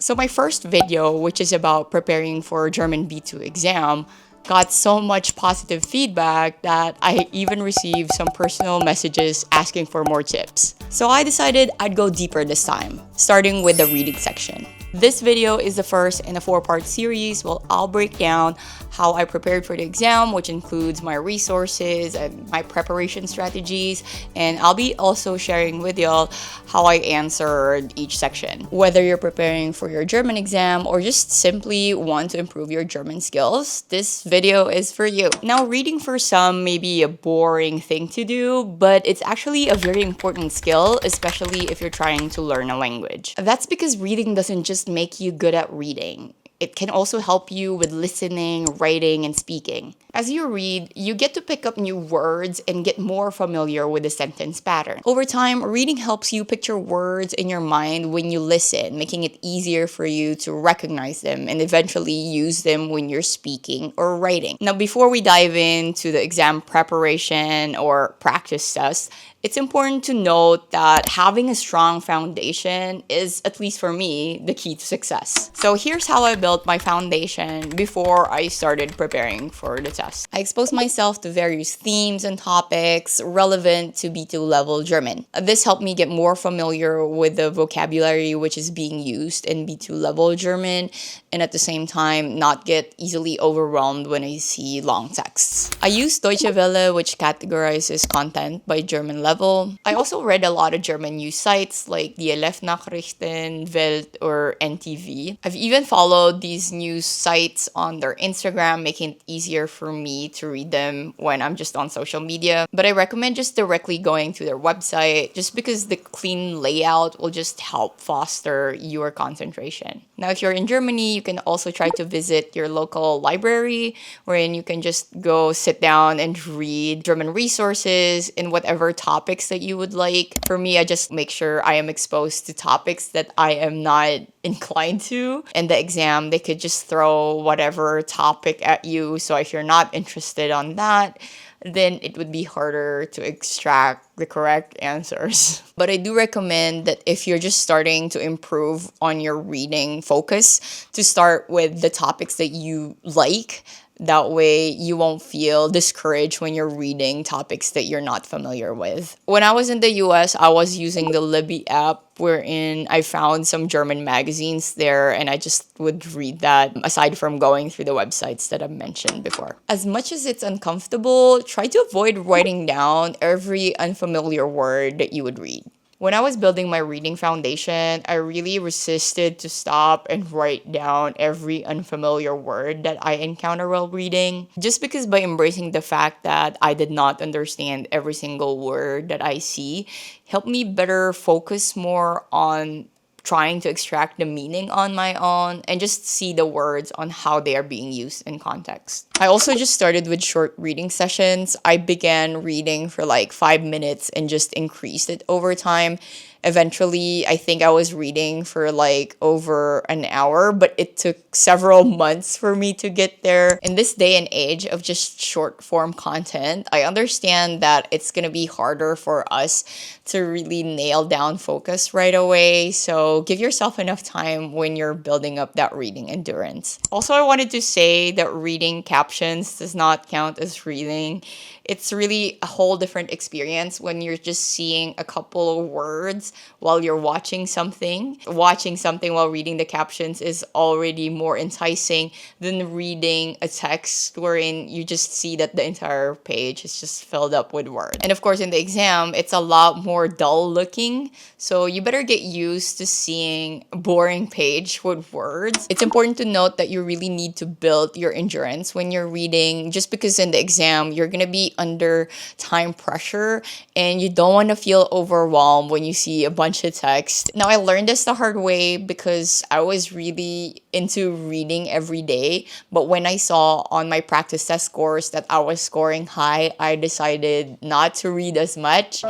So my first video, which is about preparing for German B2 exam, got so much positive feedback that I even received some personal messages asking for more tips. So I decided I'd go deeper this time, starting with the reading section. This video is the first in a 4-part series where I'll break down how I prepared for the exam, which includes my resources and my preparation strategies, and I'll be also sharing with y'all how I answered each section. Whether you're preparing for your German exam or just simply want to improve your German skills, this video is for you. Now, reading for some may be a boring thing to do, but it's actually a very important skill, especially if you're trying to learn a language. That's because reading doesn't just make you good at reading. It can also help you with listening, writing, and speaking. As you read, you get to pick up new words and get more familiar with the sentence pattern. Over time, reading helps you picture words in your mind when you listen, making it easier for you to recognize them and eventually use them when you're speaking or writing. Now, before we dive into the exam preparation or practice test, it's important to note that having a strong foundation is, at least for me, the key to success. So here's how I built my foundation before I started preparing for the test. I exposed myself to various themes and topics relevant to B2 level German. This helped me get more familiar with the vocabulary which is being used in B2 level German, and at the same time not get easily overwhelmed when I see long texts. I used Deutsche Welle, which categorizes content by German level. I also read a lot of German news sites like DLF Nachrichten, Welt, or NTV. I've even followed these news sites on their Instagram, making it easier for me to read them when I'm just on social media. But I recommend just directly going to their website just because the clean layout will just help foster your concentration. Now, if you're in Germany, you can also try to visit your local library wherein you can just go sit down and read German resources in whatever topics that you would like. For me, I just make sure I am exposed to topics that I am not inclined to. In the exam, they could just throw whatever topic at you. So if you're not interested on that, then it would be harder to extract the correct answers. But I do recommend that if you're just starting to improve on your reading focus, to start with the topics that you like. That way, you won't feel discouraged when you're reading topics that you're not familiar with. When I was in the US, I was using the Libby app, wherein I found some German magazines there, and I just would read that aside from going through the websites that I've mentioned before. As much as it's uncomfortable, try to avoid writing down every unfamiliar word that you would read. When I was building my reading foundation, I really resisted to stop and write down every unfamiliar word that I encounter while reading, just because by embracing the fact that I did not understand every single word that I see, helped me better focus more on trying to extract the meaning on my own and just see the words on how they are being used in context. I also just started with short reading sessions. I began reading for like 5 minutes and just increased it over time. Eventually, I think I was reading for like over an hour, but it took several months for me to get there. In this day and age of just short form content, I understand that it's gonna be harder for us to really nail down focus right away. So give yourself enough time when you're building up that reading endurance. Also, I wanted to say that reading captions does not count as reading. It's really a whole different experience when you're just seeing a couple of words while you're watching something. Watching something while reading the captions is already more enticing than reading a text wherein you just see that the entire page is just filled up with words. And of course, in the exam, it's a lot more dull looking. So you better get used to seeing a boring page with words. It's important to note that you really need to build your endurance when you're reading, just because in the exam, you're going to be under time pressure and you don't want to feel overwhelmed when you see a bunch of text. Now, I learned this the hard way because I was really into reading every day, but when I saw on my practice test scores that I was scoring high, I decided not to read as much,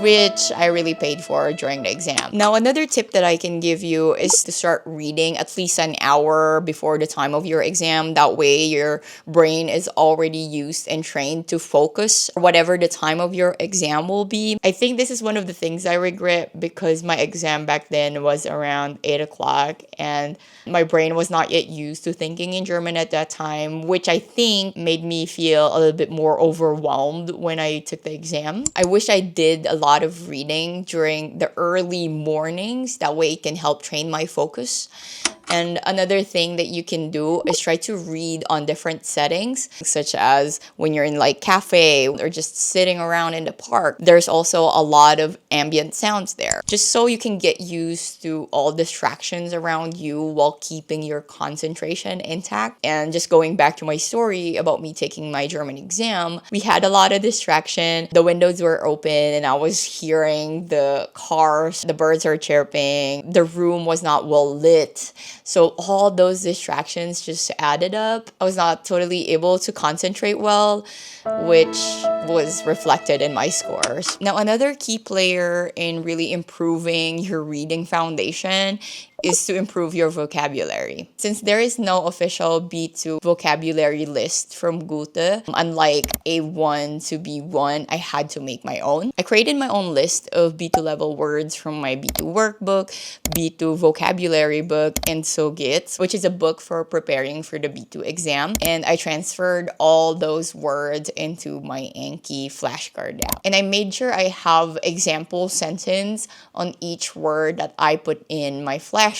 which I really paid for during the exam. Now, another tip that I can give you is to start reading at least an hour before the time of your exam. That way, your brain is already used and trained to focus whatever the time of your exam will be. I think this is one of the things I regret because my exam back then was around 8 o'clock and my brain was not yet used to thinking in German at that time, which I think made me feel a little bit more overwhelmed when I took the exam. I wish I did a lot of reading during the early mornings. That way it can help train my focus. And another thing that you can do is try to read on different settings, such as when you're in like cafe or just sitting around in the park. There's also a lot of ambient sounds there, just so you can get used to all distractions around you while keeping your concentration intact. And just going back to my story about me taking my German exam, we had a lot of distraction. The windows were open and I was hearing the cars, the birds are chirping, the room was not well lit. So all those distractions just added up. I was not totally able to concentrate well, which was reflected in my scores. Now, another key player in really improving your reading foundation is to improve your vocabulary. Since there is no official B2 vocabulary list from Goethe, unlike A1 to B1, I had to make my own. I created my own list of B2 level words from my B2 workbook, B2 vocabulary book, and so geht, which is a book for preparing for the B2 exam. And I transferred all those words into my Anki flashcard app. And I made sure I have example sentence on each word that I put in my flashcard.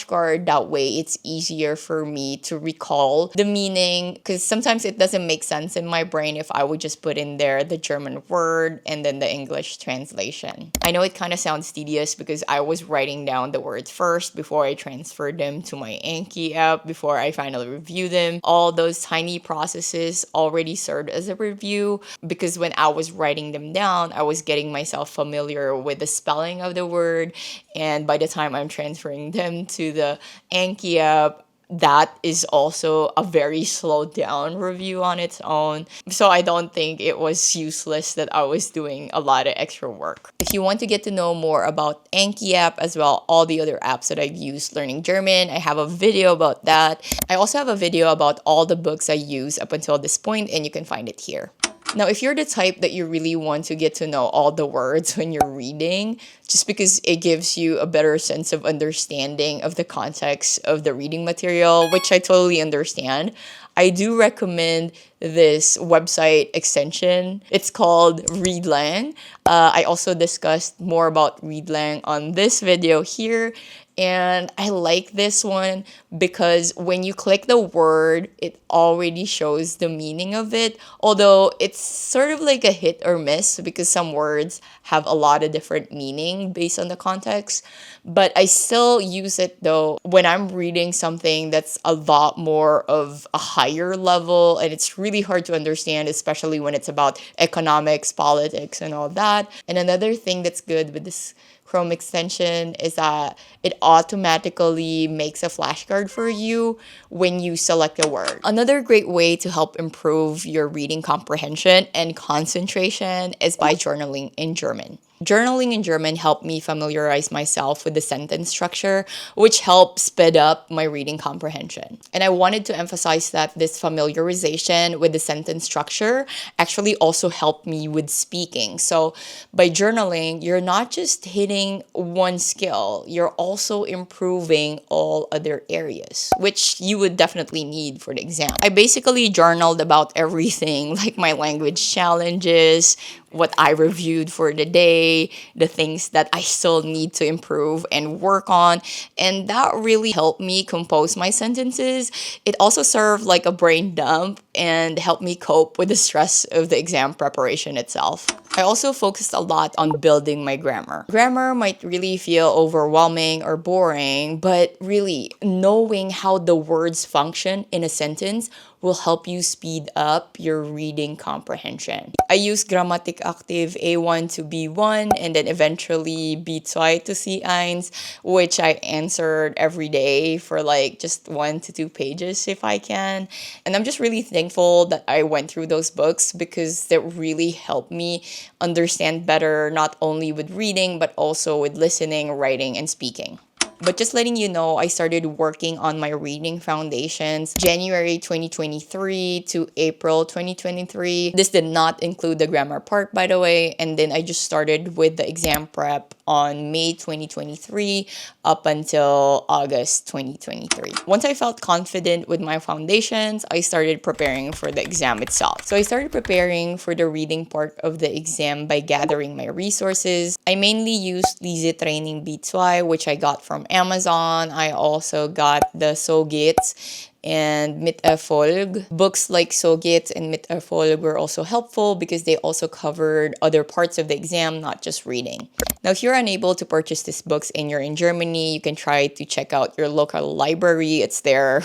That way it's easier for me to recall the meaning, because sometimes it doesn't make sense in my brain if I would just put in there the German word and then the English translation. I know it kind of sounds tedious because I was writing down the words first before I transferred them to my Anki app, before I finally review them. All those tiny processes already served as a review, because when I was writing them down, I was getting myself familiar with the spelling of the word, and by the time I'm transferring them to the Anki app, that is also a very slowed down review on its own. So I don't think it was useless that I was doing a lot of extra work. If you want to get to know more about Anki app as well, all the other apps that I've used learning German, I have a video about that. I also have a video about all the books I use up until this point, and you can find it here. Now, if you're the type that you really want to get to know all the words when you're reading, just because it gives you a better sense of understanding of the context of the reading material, which I totally understand, I do recommend this website extension. It's called Readlang. I also discussed more about Readlang on this video here. And I like this one because when you click the word, it already shows the meaning of it. Although it's sort of like a hit or miss because some words have a lot of different meaning based on the context. But I still use it though when I'm reading something that's a lot more of a higher level and it's really hard to understand, especially when it's about economics, politics, and all that. And another thing that's good with this Chrome extension is that it automatically makes a flashcard for you when you select a word. Another great way to help improve your reading comprehension and concentration is by journaling in German. Journaling in German helped me familiarize myself with the sentence structure, which helped speed up my reading comprehension. And I wanted to emphasize that this familiarization with the sentence structure actually also helped me with speaking. So by journaling, you're not just hitting one skill, you're also improving all other areas, which you would definitely need for the exam. I basically journaled about everything, like my language challenges, what I reviewed for the day, the things that I still need to improve and work on. And that really helped me compose my sentences. It also served like a brain dump and helped me cope with the stress of the exam preparation itself. I also focused a lot on building my grammar. Grammar might really feel overwhelming or boring, but really knowing how the words function in a sentence will help you speed up your reading comprehension. I used Grammatik Aktiv A1 to B1 and then eventually B2 to C1, which I answered every day for like just 1 to 2 pages if I can. And I'm just really thankful thankful that I went through those books because that really helped me understand better, not only with reading, but also with listening, writing, and speaking. But just letting you know, I started working on my reading foundations January 2023 to April 2023. This did not include the grammar part, by the way. And then I just started with the exam prep on May 2023 up until August 2023. Once I felt confident with my foundations, I started preparing for the exam itself. So I started preparing for the reading part of the exam by gathering my resources. I mainly used Lesetraining B2, which I got from Amazon. I also got the geht and mit Erfolg. Books like geht and mit Erfolg were also helpful because they also covered other parts of the exam, not just reading. Now, if you're unable to purchase these books and you're in Germany, you can try to check out your local library. It's there.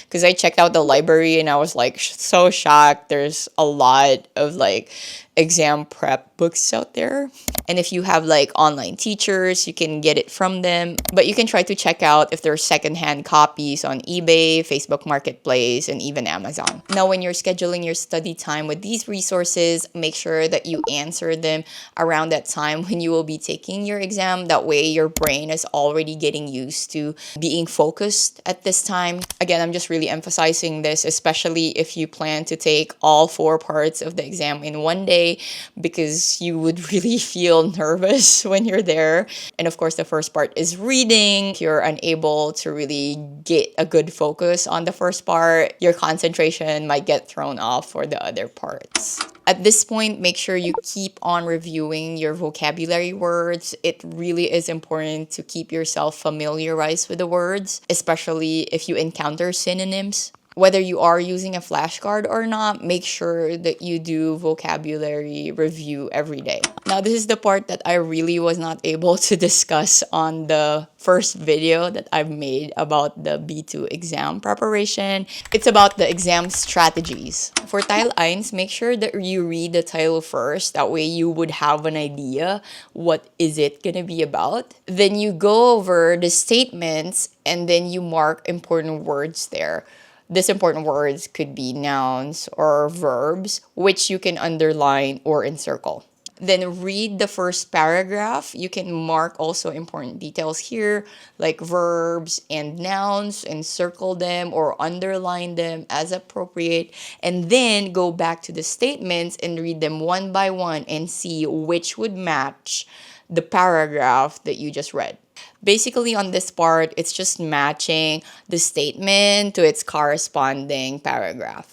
Because I checked out the library and I was like so shocked. There's a lot of like exam prep books out there. And if you have like online teachers, you can get it from them. But you can try to check out if there are secondhand copies on eBay, Facebook Marketplace, and even Amazon. Now, when you're scheduling your study time with these resources, make sure that you answer them around that time when you will be taking your exam. That way, your brain is already getting used to being focused at this time. Again, I'm just really emphasizing this, especially if you plan to take all 4 parts of the exam in one day, because you would really feel nervous when you're there. And of course, the first part is reading. If you're unable to really get a good focus on the first part, your concentration might get thrown off for the other parts. At this point, make sure you keep on reviewing your vocabulary words. It really is important to keep yourself familiarized with the words, especially if you encounter synonyms. Whether you are using a flashcard or not, make sure that you do vocabulary review every day. Now, this is the part that I really was not able to discuss on the first video that I've made about the B2 exam preparation. It's about the exam strategies. For Teil 1, make sure that you read the title first. That way you would have an idea what is it gonna be about. Then you go over the statements and then you mark important words there. These important words could be nouns or verbs, which you can underline or encircle. Then read the first paragraph. You can mark also important details here, like verbs and nouns, and circle them or underline them as appropriate. And then go back to the statements and read them one by one and see which would match the paragraph that you just read. Basically, on this part, it's just matching the statement to its corresponding paragraph.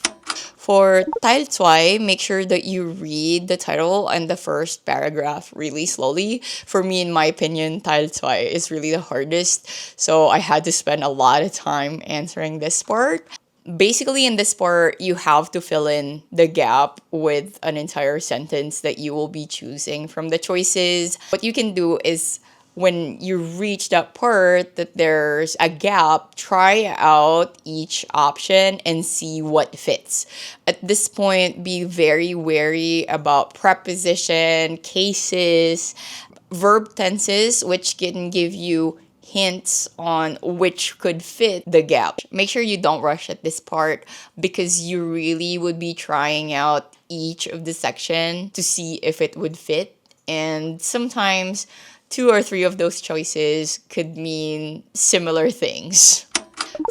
For Teil 2, make sure that you read the title and the first paragraph really slowly. For me, in my opinion, Teil 2 is really the hardest, so I had to spend a lot of time answering this part. Basically, in this part, you have to fill in the gap with an entire sentence that you will be choosing from the choices. What you can do is, when you reach that part that there's a gap, try out each option and see what fits. At this point, be very wary about preposition, cases, verb tenses, which can give you hints on which could fit the gap. Make sure you don't rush at this part because you really would be trying out each of the section to see if it would fit. And sometimes 2 or 3 of those choices could mean similar things.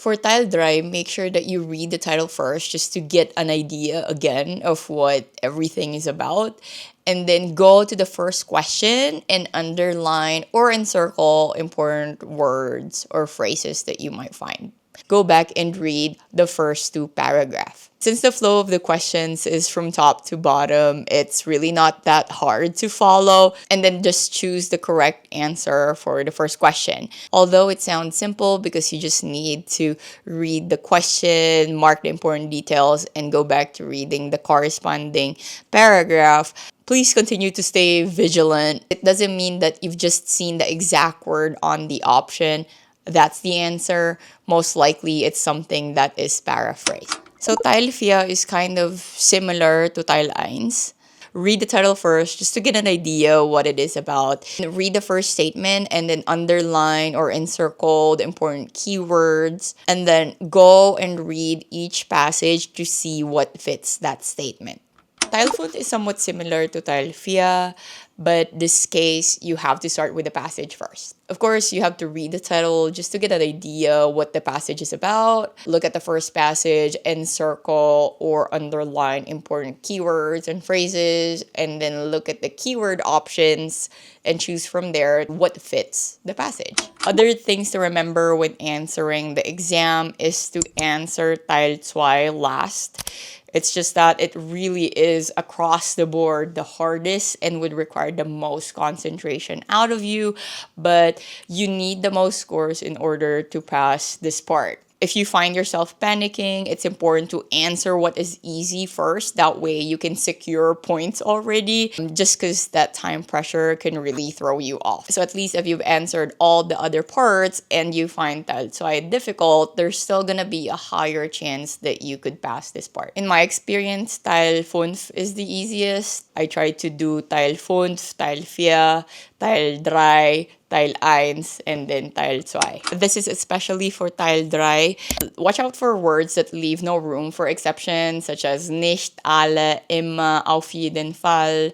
For Teil 3, make sure that you read the title first just to get an idea again of what everything is about. And then go to the first question and underline or encircle important words or phrases that you might find. Go back and read the first 2 paragraphs. Since the flow of the questions is from top to bottom, it's really not that hard to follow. And then just choose the correct answer for the first question. Although it sounds simple because you just need to read the question, mark the important details, and go back to reading the corresponding paragraph, please continue to stay vigilant. It doesn't mean that you've just seen the exact word on the option. That's the answer. Most likely, it's something that is paraphrased. So Teil 4 is kind of similar to Teil 1. read the title first just to get an idea what it is about. Read the first statement and then underline or encircle the important keywords, and then go and read each passage to see what fits that statement. Teilfund is somewhat similar to Teilvier, but this case, you have to start with the passage first. Of course, you have to read the title just to get an idea what the passage is about. Look at the first passage, encircle or underline important keywords and phrases, and then look at the keyword options and choose from there what fits the passage. Other things to remember when answering the exam is to answer Teil 2 last. It's just that it really is across the board the hardest and would require the most concentration out of you, but you need the most scores in order to pass this part. If you find yourself panicking, it's important to answer what is easy first. That way you can secure points already, just because that time pressure can really throw you off. So at least if you've answered all the other parts and you find Teil 2 difficult, there's still gonna be a higher chance that you could pass this part. In my experience, Teil 5 is the easiest. I tried to do Teil 5, Teil 4, Teil 3, Teil 1, and then Teil 2. This is especially for Teil 3. Watch out for words that leave no room for exception, such as nicht, alle, immer, auf jeden Fall,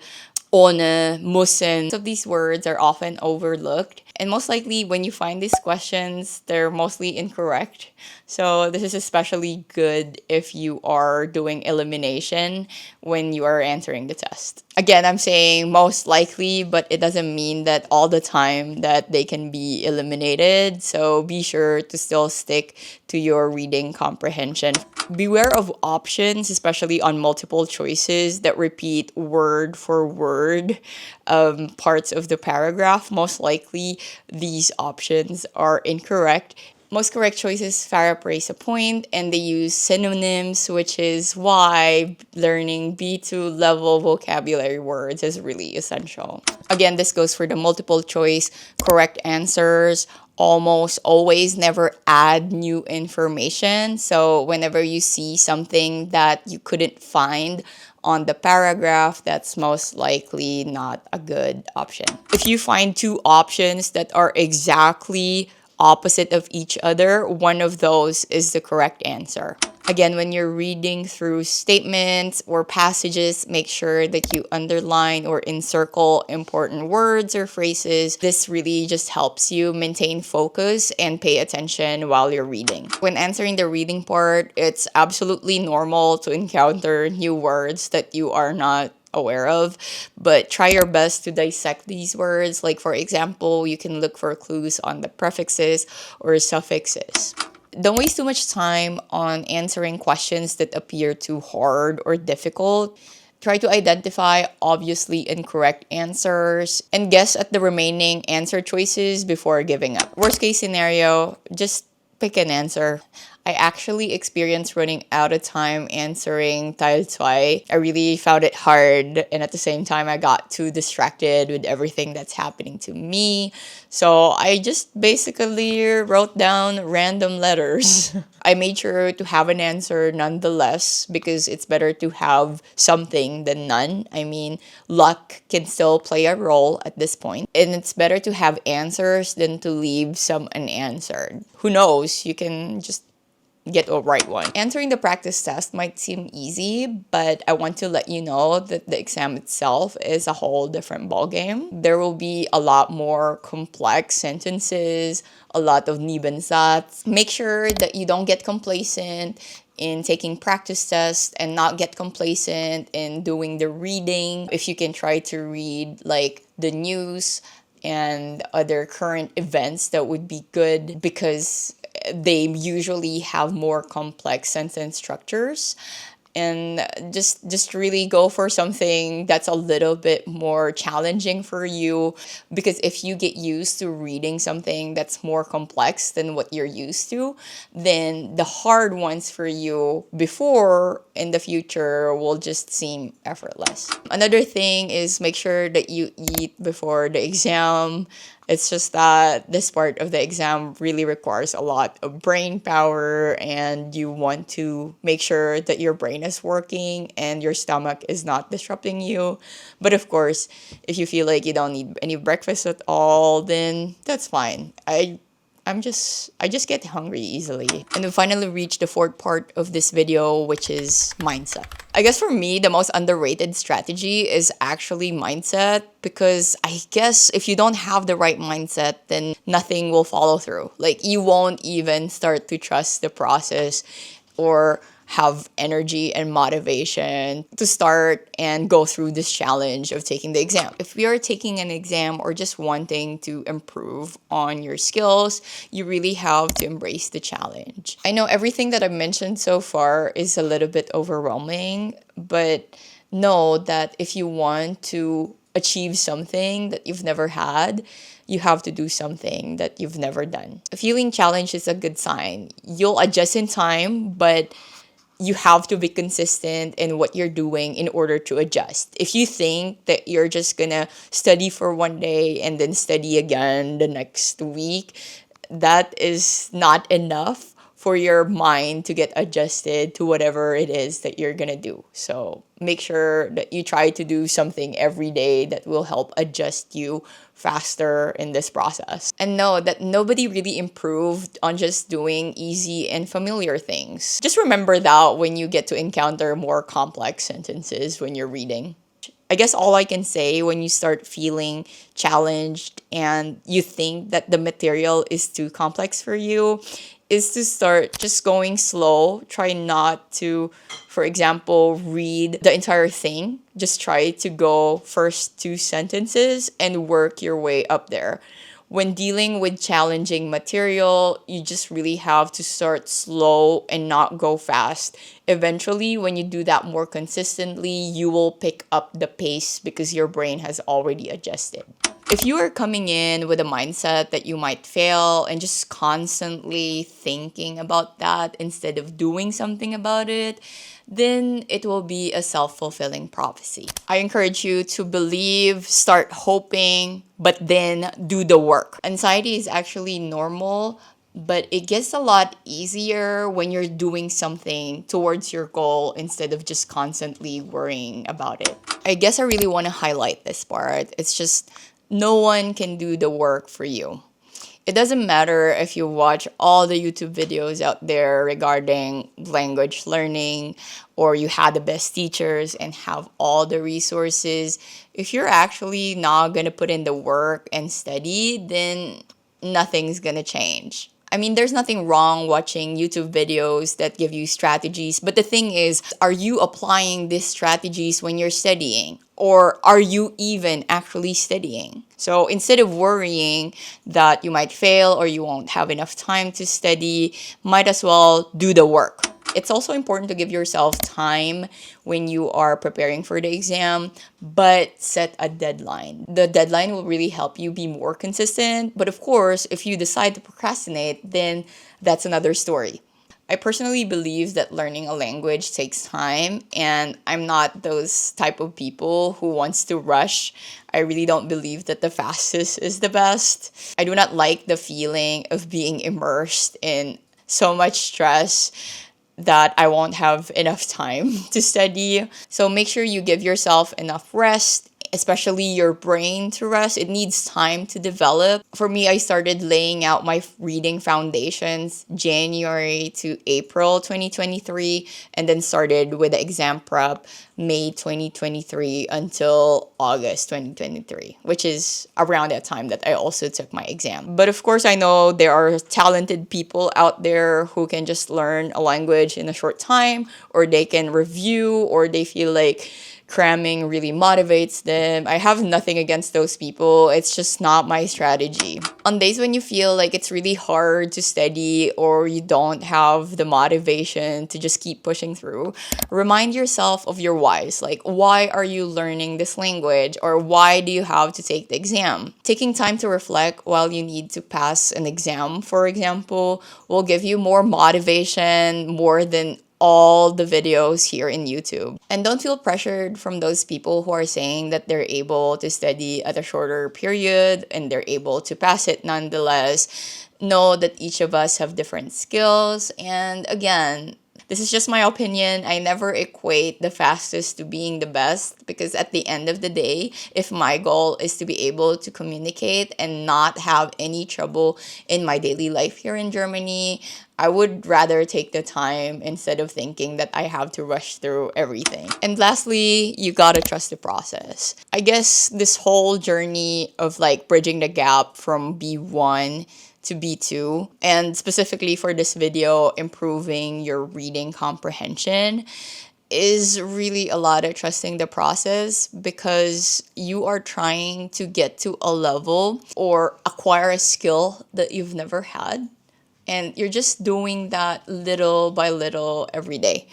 ohne, müssen. So these words are often overlooked. And most likely, when you find these questions, they're mostly incorrect. So this is especially good if you are doing elimination when you are answering the test. Again, I'm saying most likely, but it doesn't mean that all the time that they can be eliminated. So be sure to still stick to your reading comprehension. Beware of options, especially on multiple choices that repeat word for word parts of the paragraph. Most likely, these options are incorrect. Most correct choices paraphrase a point, and they use synonyms, which is why learning B2 level vocabulary words is really essential. Again, this goes for the multiple choice correct answers. Almost always never add new information. So whenever you see something that you couldn't find on the paragraph, that's most likely not a good option. If you find two options that are exactly opposite of each other, one of those is the correct answer. Again, when you're reading through statements or passages, make sure that you underline or encircle important words or phrases. This really just helps you maintain focus and pay attention while you're reading. When answering the reading part, it's absolutely normal to encounter new words that you are not aware of, but try your best to dissect these words. Like, for example, you can look for clues on the prefixes or suffixes. Don't waste too much time on answering questions that appear too hard or difficult. Try to identify obviously incorrect answers and guess at the remaining answer choices before giving up. Worst case scenario, just pick an answer. I actually experienced running out of time answering Teil 2. I really found it hard, and at the same time, I got too distracted with everything that's happening to me. So I just basically wrote down random letters. I made sure to have an answer nonetheless, because it's better to have something than none. I mean, luck can still play a role at this point, and it's better to have answers than to leave some unanswered. Who knows? You can just get a right one. Answering the practice test might seem easy, but I want to let you know that the exam itself is a whole different ballgame. There will be a lot more complex sentences, a lot of Nebensatz. Make sure that you don't get complacent in taking practice tests and not get complacent in doing the reading. If you can try to read like the news and other current events, that would be good, because they usually have more complex sentence structures. And just really go for something that's a little bit more challenging for you, because if you get used to reading something that's more complex than what you're used to, then the hard ones for you before in the future will just seem effortless. Another thing is make sure that you eat before the exam. It's just that this part of the exam really requires a lot of brain power, and you want to make sure that your brain is working and your stomach is not disrupting you. But of course, if you feel like you don't need any breakfast at all, then that's fine. I just get hungry easily. And we finally reached the fourth part of this video, which is mindset. I guess for me, the most underrated strategy is actually mindset, because I guess if you don't have the right mindset, then nothing will follow through. Like, you won't even start to trust the process or have energy and motivation to start and go through this challenge of taking the exam. If you're taking an exam or just wanting to improve on your skills, you really have to embrace the challenge. I know everything that I've mentioned so far is a little bit overwhelming, but know that if you want to achieve something that you've never had, you have to do something that you've never done. Feeling challenged is a good sign. You'll adjust in time, but you have to be consistent in what you're doing in order to adjust. If you think that you're just gonna study for one day and then study again the next week, that is not enough for your mind to get adjusted to whatever it is that you're gonna do. So make sure that you try to do something every day that will help adjust you faster in this process. And know that nobody really improved on just doing easy and familiar things. Just remember that when you get to encounter more complex sentences when you're reading. I guess all I can say when you start feeling challenged and you think that the material is too complex for you is to start just going slow. Try not to, for example, read the entire thing. Just try to go first 2 sentences and work your way up there. When dealing with challenging material, you just really have to start slow and not go fast. Eventually, when you do that more consistently, you will pick up the pace because your brain has already adjusted. If you are coming in with a mindset that you might fail and just constantly thinking about that instead of doing something about it, then it will be a self-fulfilling prophecy. I encourage you to believe, start hoping, but then do the work. Anxiety is actually normal, but it gets a lot easier when you're doing something towards your goal instead of just constantly worrying about it. I guess I really want to highlight this part. It's just no one can do the work for you. It doesn't matter if you watch all the YouTube videos out there regarding language learning, or you had the best teachers and have all the resources. If you're actually not going to put in the work and study, then nothing's going to change. I mean, there's nothing wrong watching YouTube videos that give you strategies, but the thing is, are you applying these strategies when you're studying? Or are you even actually studying? So instead of worrying that you might fail or you won't have enough time to study, might as well do the work. It's also important to give yourself time when you are preparing for the exam, but set a deadline. The deadline will really help you be more consistent. But of course, if you decide to procrastinate, then that's another story. I personally believe that learning a language takes time, and I'm not those type of people who wants to rush. I really don't believe that the fastest is the best. I do not like the feeling of being immersed in so much stress that I won't have enough time to study. So make sure you give yourself enough rest, especially your brain to rest. It needs time to develop. For me, I started laying out my reading foundations January to April 2023, and then started with the exam prep May 2023 until August 2023, which is around that time that I also took my exam. But of course, I know there are talented people out there who can just learn a language in a short time, or they can review, or they feel like cramming really motivates them. I have nothing against those people. It's just not my strategy. On days when you feel like it's really hard to study, or you don't have the motivation to just keep pushing through, remind yourself of your whys. Like, why are you learning this language? Or why do you have to take the exam? Taking time to reflect while you need to pass an exam, for example, will give you more motivation, more than all the videos here in YouTube. And don't feel pressured from those people who are saying that they're able to study at a shorter period and they're able to pass it nonetheless. Know that each of us have different skills. And again, this is just my opinion. I never equate the fastest to being the best, because at the end of the day, if my goal is to be able to communicate and not have any trouble in my daily life here in Germany, I would rather take the time instead of thinking that I have to rush through everything. And lastly, you gotta trust the process. I guess this whole journey of like bridging the gap from B1 to B2, and specifically for this video, improving your reading comprehension, is really a lot of trusting the process, because you are trying to get to a level or acquire a skill that you've never had. And you're just doing that little by little every day.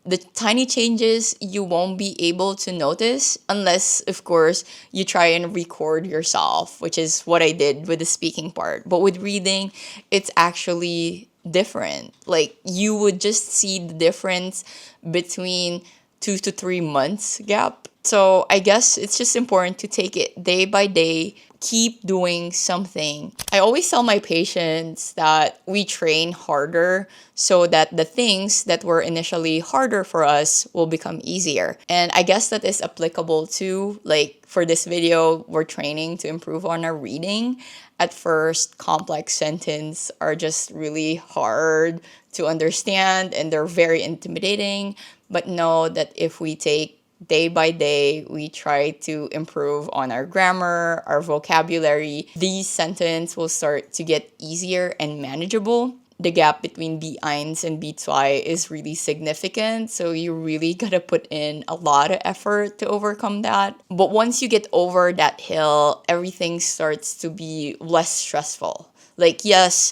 The tiny changes you won't be able to notice unless, of course, you try and record yourself, which is what I did with the speaking part. But with reading, it's actually different. Like, you would just see the difference between 2 to 3 months gap. So I guess it's just important to take it day by day. Keep doing something. I always tell my patients that we train harder so that the things that were initially harder for us will become easier. And I guess that is applicable to, like, for this video, we're training to improve on our reading. At first, complex sentences are just really hard to understand and they're very intimidating. But know that if we take day by day, we try to improve on our grammar, our vocabulary, these sentences will start to get easier and manageable. The gap between B1 and B2 is really significant, so you really gotta put in a lot of effort to overcome that. But once you get over that hill, everything starts to be less stressful. Like, yes,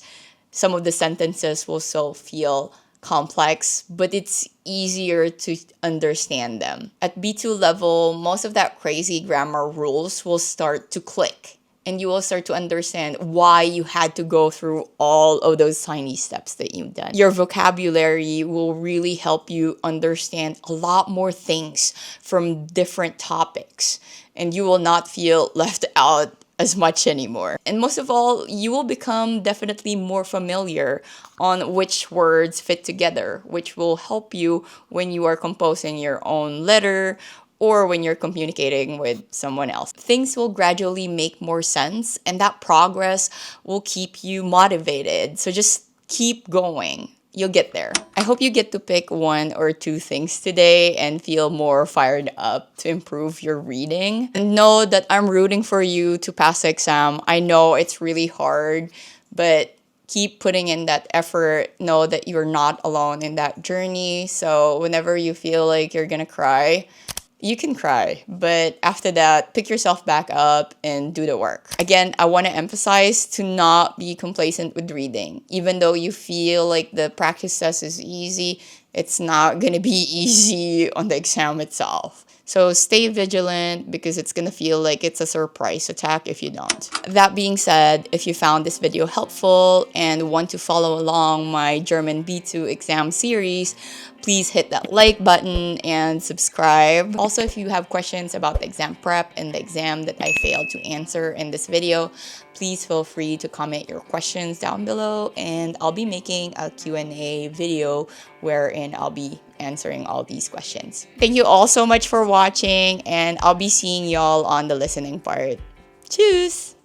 some of the sentences will still feel complex, but it's easier to understand them. At B2 level, most of that crazy grammar rules will start to click, and you will start to understand why you had to go through all of those tiny steps that you've done. Your vocabulary will really help you understand a lot more things from different topics, and you will not feel left out as much anymore. And most of all, you will become definitely more familiar on which words fit together, which will help you when you are composing your own letter or when you're communicating with someone else. Things will gradually make more sense, and that progress will keep you motivated. So just keep going. You'll get there. I hope you get to pick 1 or 2 things today and feel more fired up to improve your reading. And know that I'm rooting for you to pass the exam. I know it's really hard, but keep putting in that effort. Know that you're not alone in that journey. So whenever you feel like you're gonna cry, you can cry, but after that, pick yourself back up and do the work. Again, I want to emphasize to not be complacent with reading. Even though you feel like the practice test is easy, it's not going to be easy on the exam itself. So stay vigilant, because it's going to feel like it's a surprise attack if you don't. That being said, if you found this video helpful and want to follow along my German B2 exam series, please hit that like button and subscribe. Also, if you have questions about the exam prep and the exam that I failed to answer in this video, please feel free to comment your questions down below, and I'll be making a Q&A video wherein I'll be answering all these questions. Thank you all so much for watching, and I'll be seeing y'all on the listening part. Tschüss!